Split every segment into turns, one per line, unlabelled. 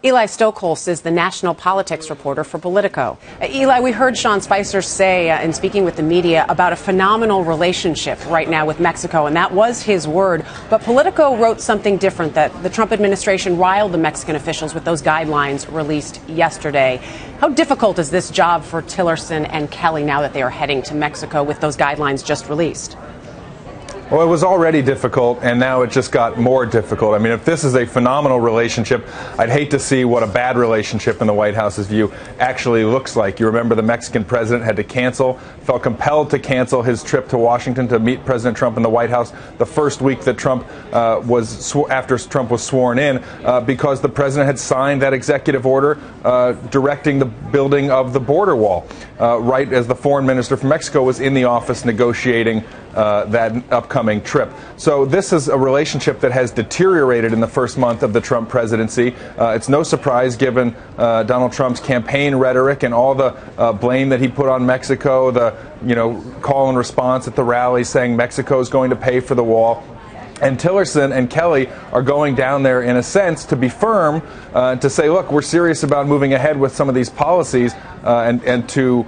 Eli Stokols is the national politics reporter for Politico. Eli, we heard Sean Spicer say in speaking with the media about a phenomenal relationship right now with Mexico, and that was his word. But Politico wrote something different, that the Trump administration riled the Mexican officials with those guidelines released yesterday. How difficult is this job for Tillerson and Kelly now that they are heading to Mexico with those guidelines just released?
Well, it was already difficult, and now it just got more difficult. I mean, if this is a phenomenal relationship, I'd hate to see what a bad relationship in the White House's view actually looks like. You remember the Mexican president had to felt compelled to cancel his trip to Washington to meet President Trump in the White House the first week that after Trump was sworn in, because the president had signed that executive order directing the building of the border wall, right as the foreign minister from Mexico was in the office negotiating that upcoming trip. So this is a relationship that has deteriorated in the first month of the Trump presidency. It's no surprise given Donald Trump's campaign rhetoric and all the blame that he put on Mexico, the call and response at the rally saying Mexico is going to pay for the wall. And Tillerson and Kelly are going down there, in a sense, to be firm, to say, look, we're serious about moving ahead with some of these policies and to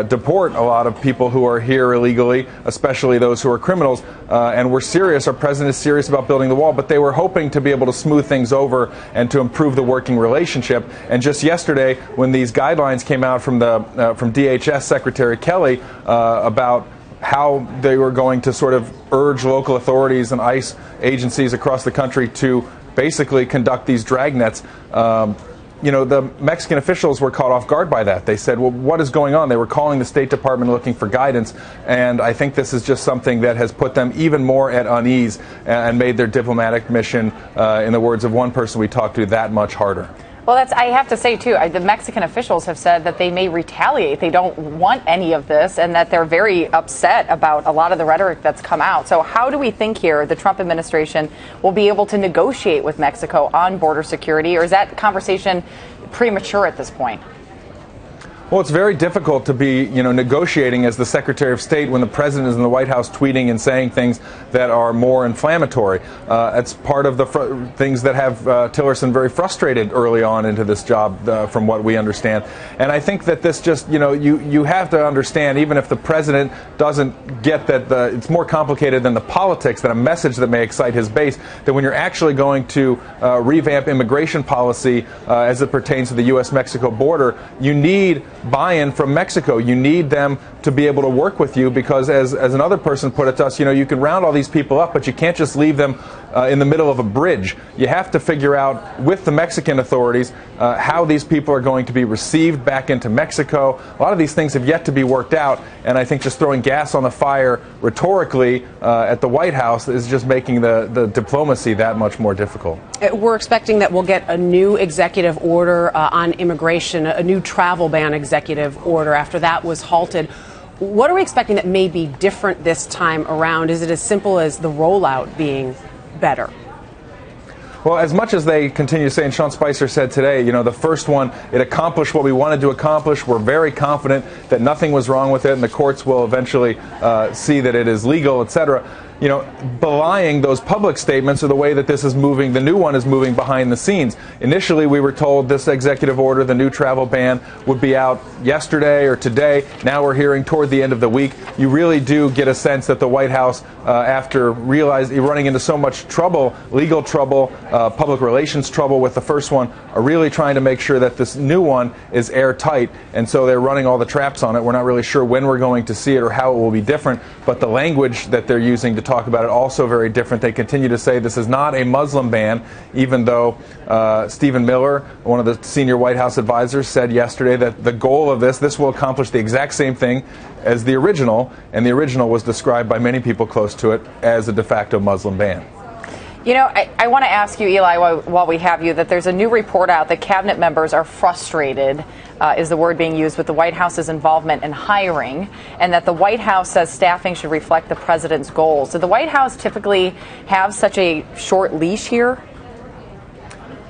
deport a lot of people who are here illegally, especially those who are criminals. And we're serious. Our president is serious about building the wall. But they were hoping to be able to smooth things over and to improve the working relationship. And just yesterday, when these guidelines came out from DHS Secretary Kelly about how they were going to sort of urge local authorities and ICE agencies across the country to basically conduct these dragnets, the Mexican officials were caught off guard by that. They said, well, what is going on? They were calling the State Department looking for guidance, and I think this is just something that has put them even more at unease and made their diplomatic mission, in the words of one person we talked to, that much harder.
Well, I have to say, too, the Mexican officials have said that they may retaliate. They don't want any of this, and that they're very upset about a lot of the rhetoric that's come out. So how do we think here the Trump administration will be able to negotiate with Mexico on border security, or is that conversation premature at this point?
Well, it's very difficult to be, negotiating as the Secretary of State when the president is in the White House tweeting and saying things that are more inflammatory. It's part of the things that have Tillerson very frustrated early on into this job, from what we understand. And I think that this just, you have to understand, even if the president doesn't get that it's more complicated than the politics, than a message that may excite his base, that when you're actually going to revamp immigration policy as it pertains to the U.S.-Mexico border, you need buy-in from Mexico. You need them to be able to work with you because, as another person put it to us, you can round all these people up, but you can't just leave them in the middle of a bridge. You have to figure out with the Mexican authorities how these people are going to be received back into Mexico. A lot of these things have yet to be worked out, and I think just throwing gas on the fire rhetorically at the White House is just making the diplomacy that much more difficult.
We're expecting that we'll get a new executive order on immigration, a new travel ban executive order after that was halted. What are we expecting that may be different this time around? Is it as simple as the rollout being better?
Well, as much as they continue to say, and Sean Spicer said today, the first one, it accomplished what we wanted to accomplish. We're very confident that nothing was wrong with it, and the courts will eventually see that it is legal, etc. Belying those public statements or the way that this is moving, the new one is moving behind the scenes. Initially, we were told this executive order, the new travel ban, would be out yesterday or today. Now we're hearing toward the end of the week. You really do get a sense that the White House, after running into so much trouble, legal trouble, public relations trouble with the first one, are really trying to make sure that this new one is airtight. And so they're running all the traps on it. We're not really sure when we're going to see it or how it will be different, but the language that they're using to talk about it also very different. They continue to say this is not a Muslim ban, even though Stephen Miller, one of the senior White House advisors, said yesterday that the goal of this will accomplish the exact same thing as the original, and the original was described by many people close to it as a de facto Muslim ban.
I want to ask you, Eli, while we have you, that there's a new report out that cabinet members are frustrated, is the word being used, with the White House's involvement in hiring, and that the White House says staffing should reflect the president's goals. Did the White House typically have such a short leash here?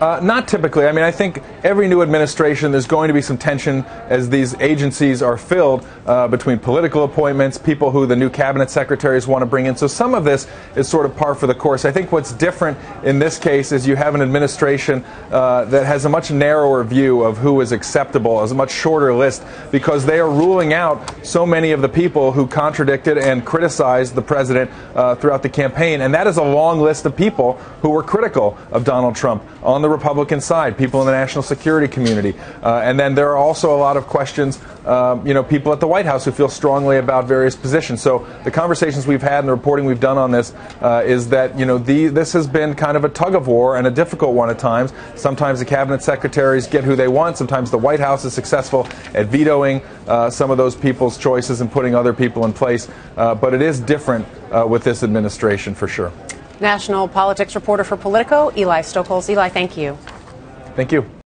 Not typically. I mean, I think every new administration, there's going to be some tension as these agencies are filled between political appointments, people who the new cabinet secretaries want to bring in. So some of this is sort of par for the course. I think what's different in this case is you have an administration that has a much narrower view of who is acceptable, as a much shorter list, because they are ruling out so many of the people who contradicted and criticized the president throughout the campaign. And that is a long list of people who were critical of Donald Trump on the Republican side, people in the national security community. And then there are also a lot of questions, people at the White House who feel strongly about various positions. So the conversations we've had and the reporting we've done on this is that, this has been kind of a tug of war and a difficult one at times. Sometimes the cabinet secretaries get who they want. Sometimes the White House is successful at vetoing some of those people's choices and putting other people in place. But it is different with this administration for sure.
National politics reporter for Politico, Eli Stokols. Eli, thank you.
Thank you.